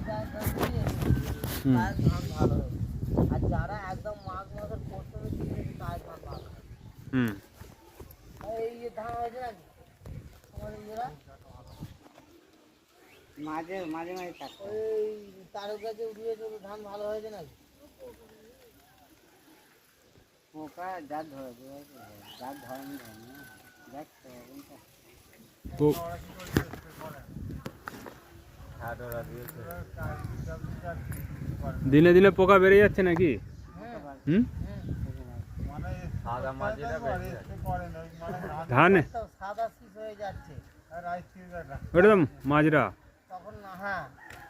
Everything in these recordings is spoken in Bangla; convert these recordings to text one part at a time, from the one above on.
তার ধান ভালো হবে। আর যারা একদম মাঘ মাসের প্রথমে দিকে তার ধান ভালো হবে। এই যে ধান হয়েছে নাকি আমাদের ইয়েরা মাঝে মাঝে মাঝে থাকে ওই তার কাছে উঠিয়েছে ধান ভালো হয়েছে নাকি? পোকা যা ধরে যা ধরেনি দেখতে দিনে দিনে পোকা বেড়ে যাচ্ছে নাকি? ধানে সাদা শীষ হয়ে যাচ্ছে ওটা তো মাজরা। তখন না, হ্যাঁ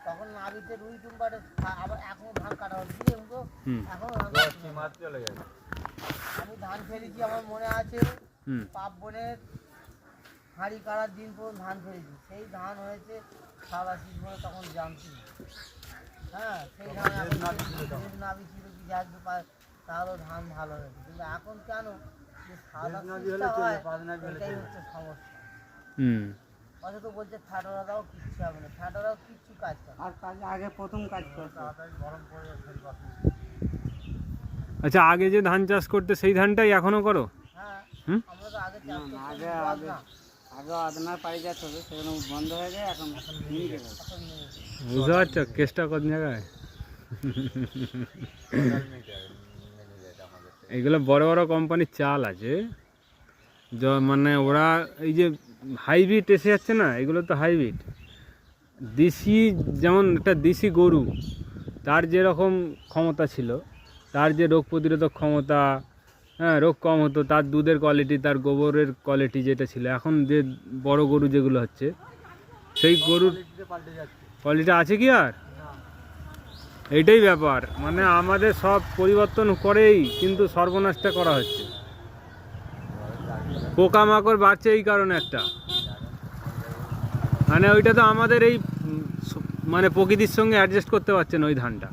তখন নাবিতে রুই টুম্বারে আবার এখনো ধান কাটা হচ্ছে এখনো ধান চলে গেছে। আমি ধান ফেলেছি আমার মনে আছে পাপ বনের হাঁড়ি কাটার দিন পর ধান ফেলেছি, সেই ধান হয়েছে সাদা শীষ বলে তখন জানছি। হ্যাঁ সেই ধান নাবি ছিল কি আসবে তাহলে ধান ভালো হয়েছে, কিন্তু এখন কেন যে সাদা শীষটা হয় এটাই হচ্ছে সমস্যা। অথচ তো বলছে ঠাটোরা দাও কিচ্ছু হবে না, ঠাটোরাও কিচ্ছু কাজ করে আর কাজে আগে প্রথম কাজ করতে আচ্ছা, আগে যে ধান চাষ করতে সেই ধানটাই এখনো করো? হ্যাঁ আমরা তো আগে চাষ করতাম আগে আগে আগে আদনার পাড়ি যাচ্ছে সেখানে বন্ধ হয়ে যায়, এখন বুঝতে পারছো কেসটা কোন জায়গায়? এগুলো বড় বড় কোম্পানির চাল আছে, মানে ওরা এই যে হাইব্রিড এসে যাচ্ছে না, এগুলো তো হাইব্রিড। দেশি যেমন একটা দেশি গরু, তার যেরকম ক্ষমতা ছিল, তার যে রোগ প্রতিরোধক ক্ষমতা, হ্যাঁ রোগ কম হতো, তার দুধের কোয়ালিটি, তার গোবরের কোয়ালিটি যেটা ছিল, এখন যে বড় গরু যেগুলো হচ্ছে সেই গরুর কোয়ালিটি আছে কি আর? এইটাই ব্যাপার, মানে আমাদের সব পরিবর্তন করেই কিন্তু সর্বনাশটা করা হচ্ছে। পোকামাকড় বাড়ছে এই কারণে একটা, মানে ওইটা তো আমাদের এই মানে প্রকৃতির সঙ্গে অ্যাডজাস্ট করতে পারছে না ওই ধানটা।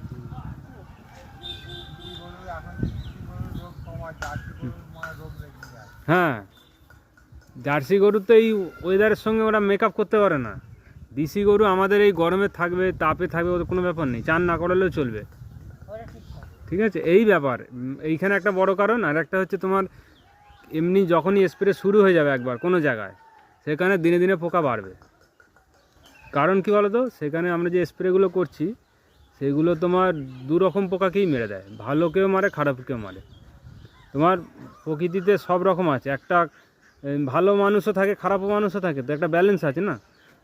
হ্যাঁ, জার্সি গরু তো এই ওয়েদারের সঙ্গে ওরা মেকআপ করতে পারে না। দেশি গরু আমাদের এই গরমে থাকবে, তাপে থাকবে, ওদের কোনো ব্যাপার নেই, চান না করলেও চলবে। ঠিক আছে, এই ব্যাপার এইখানে একটা বড় কারণ। আর একটা হচ্ছে তোমার এমনি যখনই স্প্রে শুরু হয়ে যাবে একবার কোনো জায়গায়, সেখানে দিনে দিনে পোকা বাড়বে। কারণ কি বলো তো, সেখানে আমরা যে স্প্রেগুলো করছি সেগুলো তোমার দুরকম পোকাকেই মেরে দেয়, ভালোকেও মারে খারাপকেও মারে। তোমার প্রকৃতিতে সব রকম আছে, একটা ভালো মানুষও থাকে খারাপও মানুষও থাকে, তো একটা ব্যালেন্স আছে না।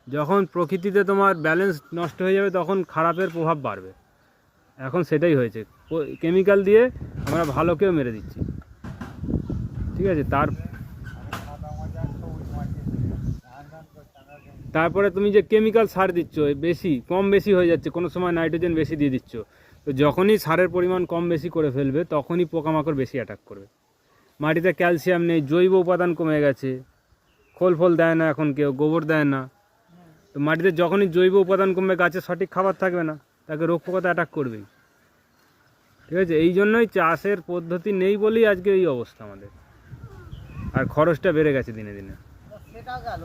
যখন প্রকৃতিতে তোমার ব্যালেন্স নষ্ট হয়ে যাবে তখন খারাপের প্রভাব বাড়বে। এখন সেটাই হয়েছে, কেমিক্যাল দিয়ে আমরা ভালোকেও মেরে দিচ্ছি। ঠিক আছে, তারপরে তুমি যে কেমিক্যাল সার দিচ্ছ বেশি কম বেশি হয়ে যাচ্ছে, কোনো সময় নাইট্রোজেন বেশি দিয়ে দিচ্ছ, তো যখনই সারের পরিমাণ কম বেশি করে ফেলবে তখনই পোকামাকড় বেশি অ্যাটাক করবে। মাটিতে ক্যালসিয়াম নেই, জৈব উপাদান কমে গেছে, খোল ফল দেয় না, এখন কেউ গোবর দেয় না, তো মাটিতে যখনই জৈব উপাদান কমবে গাছের সঠিক খাবার থাকবে না, তাকে রোগ পোকা তো অ্যাটাক করবেই। ঠিক আছে, এই জন্যই চাষের পদ্ধতি নেই বলেই আজকে এই অবস্থা আমাদের, আর খরচটা বেড়ে গেছে দিনে দিনে। সেটাও গেল,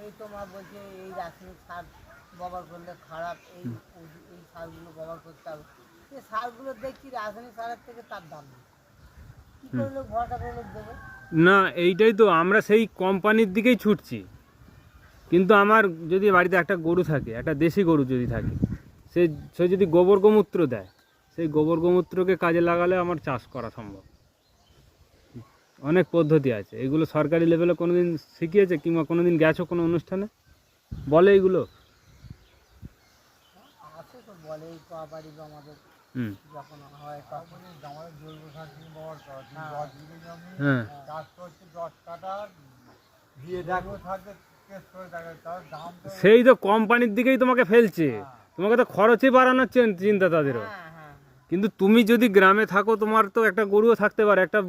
এই তোমার বলছে এই রাসায়নিক সার ব্যবহার করলে খারাপ, এই সারগুলো ব্যবহার করতে হবে। এই সারগুলো দেখছি রাসায়নিক সারের থেকে তার দাম নেই, কী করে লোক ভরসা করে লোক দেবে? না, এইটাই তো আমরা সেই কোম্পানির দিকেই ছুটছি। কিন্তু আমার যদি বাড়িতে একটা গরু থাকে, একটা দেশি গরু যদি থাকে, সে যদি গোবর গোমূত্র দেয়, সেই গোবর গোমূত্রকে কাজে লাগালে আমার চাষ করা সম্ভব। অনেক পদ্ধতি আছে, এগুলো সরকারি লেভেলে কোনো দিন শিখিয়েছে কিংবা কোনো দিন গেছো কোনো অনুষ্ঠানে বলে এইগুলো? আছে তো বলে, এই কোয়াবাড়ি আমাদের যখন হয় তখন আমাদের জৈব সার ব্যবহার করা, 10 বিঘে জমি চাষ করছে, 10 কাঠা দিয়ে দেখো থাকবে, সেই তো কোম্পানির দিকেই তোমাকে ফেলছে, তোমাকে তো খরচই বাড়ানোর চিন্তা তাদেরও। কিন্তু তুমি যদি গ্রামে থাকো, তোমার তো একটা গরুও থাকতে পারে, একটা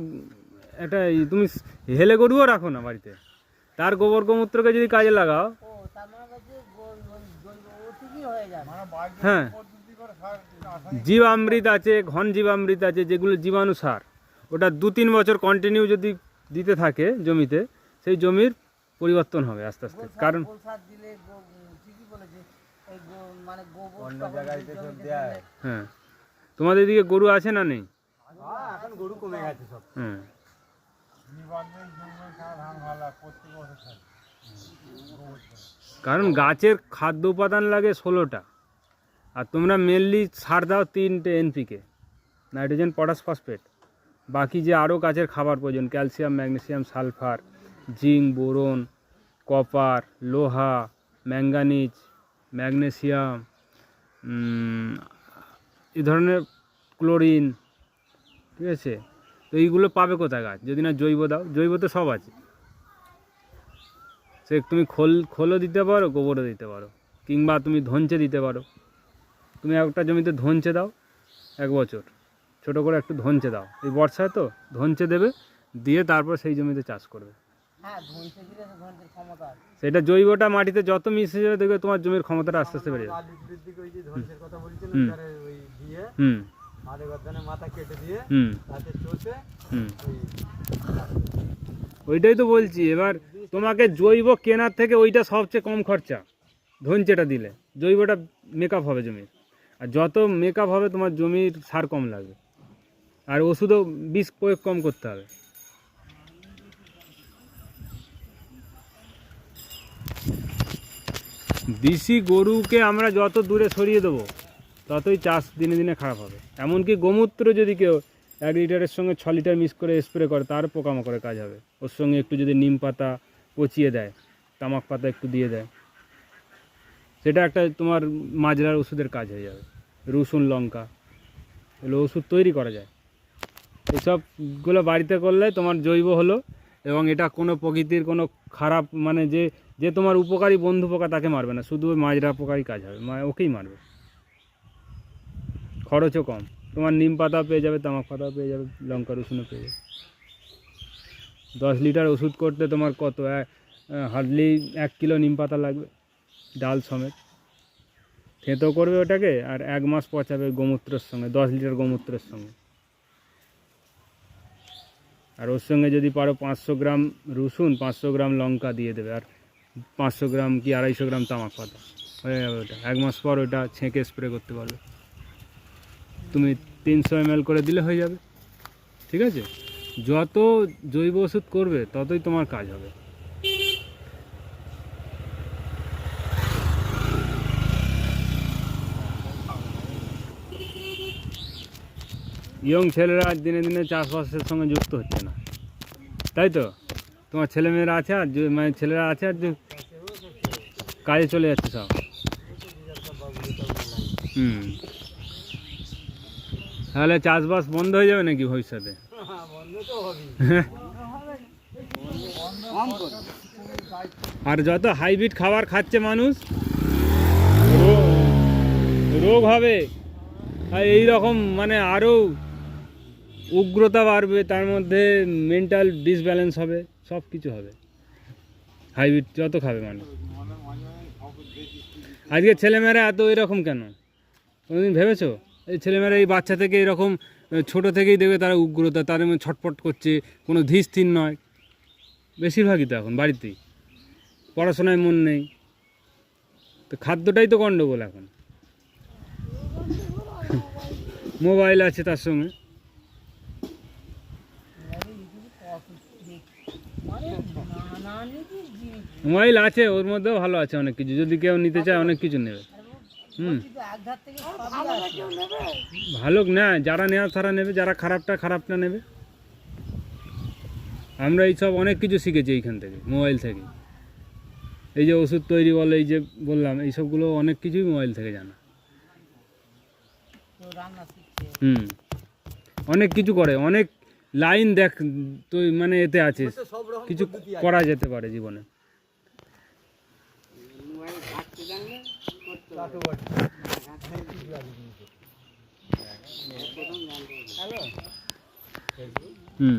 তুমি হেলে গরুও রাখো না বাড়িতে, তার গোবর গোমূত্রকে যদি কাজে লাগাও, হ্যাঁ জীবামৃত আছে, ঘন জীবামৃত আছে, যেগুলো জীবাণু সার, ওটা 2-3 বছর কন্টিনিউ যদি দিতে থাকে জমিতে, সেই জমির পরিবর্তন হবে আস্তে আস্তে। কারণ ওই মানে গোবর অন্য জায়গায় দেয়। হ্যাঁ, তোমাদের এদিকে গরু আছে না নেই? এখন গরু কমে গেছে সব। হ্যাঁ, কারণ গাছের খাদ্য উপাদান লাগে 16টা, আর তোমরা মেনলি সার দাও 3টে NPK, নাইট্রোজেন, পটাশ, ফসফেট। বাকি যে আরও গাছের খাবার প্রয়োজন, calcium, magnesium, sulphur, zinc, boron, copper, লোহা, ম্যাঙ্গানিজ, ম্যাগনেসিয়াম, এই ধরনের ক্লোরিন, ঠিক আছে? তো এইগুলো পাবে কোথায় গাছ যদি না জৈব দাও? জৈব তো সব আছে, সে তুমি খোলও দিতে পারো, গোবরও দিতে পারো, কিংবা তুমি ধনচে দিতে পারো। তুমি একটা জমিতে ধনচে দাও 1 বছর, ছোটো করে একটু ধনচে দাও, এই বর্ষায় তো ধনচে দেবে, দিয়ে তারপর সেই জমিতে চাষ করবে। হ্যাঁ, ধনচে দিলে ধনচের ক্ষমতা আছে। সেটা জৈবটা মাটিতে যত মিশে যাবে দেখবে তোমার জমির ক্ষমতাটা আস্তে আস্তে বেড়ে যাবে। ওই যে ধনচের কথা বলছিলাম, তারে ওই দিয়ে আধে গর্দানে মাথা কেটে দিয়ে তাতে চষে ওইটাই তো বলছি। এবার তোমাকে জৈব কেনার থেকে ওইটা সবচেয়ে কম খরচা, ধনচেটা দিলে জৈবটা মেকআপ হবে জমির, আর যত মেকআপ হবে তোমার জমির সার কম লাগবে, আর ওষুধও বিষ প্রয়োগ কম করতে হবে। দেশি গরুকে আমরা যত দূরে সরিয়ে দেবো ততই চাষ দিনে দিনে খারাপ হবে। এমনকি গোমূত্র যদি কেউ 1 লিটারের সঙ্গে 6 লিটার মিক্স করে স্প্রে করে, তার পোকামাকড়ের কাজ হবে। ওর সঙ্গে একটু যদি নিম পাতা পচিয়ে দেয়, তামাক পাতা একটু দিয়ে দেয়, সেটা একটা তোমার মাজরার ওষুধের কাজ হয়ে যাবে। রসুন, লঙ্কা, এগুলো ওষুধ তৈরি করা যায়। এসবগুলো বাড়িতে করলে তোমার জৈব হলো, এবং এটা কোনো প্রকৃতির কোনো খারাপ মানে যে তোমার উপকারী বন্ধু পোকা তাকে মারবে না, শুধু ওই মাজরা পোকারই কাজ হবে, ওকেই মারবে। খরচও কম, তোমার নিম পাতা পেয়ে যাবে, তামাক পাতা পেয়ে যাবে, লঙ্কা রসুনও পেয়ে যাবে। 10 লিটার ওষুধ করতে তোমার কত, হার্ডলি 1 কিলো নিম পাতা লাগবে, ডাল সমেত। থেঁতো করবে ওটাকে, আর 1 মাস পচাবে গোমূত্রের সঙ্গে, 10 লিটার গোমূত্রের সঙ্গে। আর ওর সঙ্গে যদি পারো 500 গ্রাম রসুন, 500 গ্রাম লঙ্কা দিয়ে দেবে, আর 500 গ্রাম কি 250 গ্রাম তামাক পাতা, হয়ে যাবে ওটা। 1 মাস পর ওটা ছেঁকে স্প্রে করতে পারবে। তুমি 300 ml করে দিলে হয়ে যাবে, ঠিক আছে? যত জৈব ওষুধ করবে ততই তোমার কাজ হবে। ইয়ং ছেলেরা দিনে দিনে চাষবাসের সঙ্গে যুক্ত হচ্ছে না, তাই তো? তোমার ছেলেমেয়েরা আছে, আর মানে ছেলেরা আছে, আর কাজে চলে যাচ্ছে সব। তাহলে চাষবাস বন্ধ হয়ে যাবে নাকি ভবিষ্যতে? আর যত হাইব্রিড খাবার খাচ্ছে মানুষ, রোগ হবে, আর এইরকম মানে আরও উগ্রতা বাড়বে, তার মধ্যে মেন্টাল ডিসব্যালেন্স হবে, সব কিছু হবে হাইব্রিড যত খাবে মানুষ। আজকে ছেলেমেয়েরা এত এরকম কেন, কোনোদিন ভেবেছো? এই ছেলেমেয়েরা এই বাচ্চা থেকে এরকম ছোট থেকেই দেখবে তারা উগ্রতা, তার মধ্যে ছটফট করছে, কোনো ধীর স্থির নয়। বেশিরভাগই তো এখন বাড়িতেই, পড়াশোনায় মন নেই, তো খাদ্যটাই তো গণ্ডগোল এখন। মোবাইল আছে তার সঙ্গে, মোবাইল আছে, ওর মধ্যেও ভালো আছে অনেক কিছু, যদি কেউ নিতে চায় অনেক কিছু নেবে। ভালো না, যারা নেওয়ার তারা নেবে, যারা খারাপটা নেবে। আমরা এইসব অনেক কিছু শিখেছি এইখান থেকে, মোবাইল থেকে। এই যে ওষুধ তৈরি বলে, এই যে বললাম, এইসবগুলো অনেক কিছুই মোবাইল থেকে জানা। অনেক কিছু করে, অনেক লাইন দেখ তো, মানে এতে আছে কিছু করা যেতে পারে জীবনে। হুম।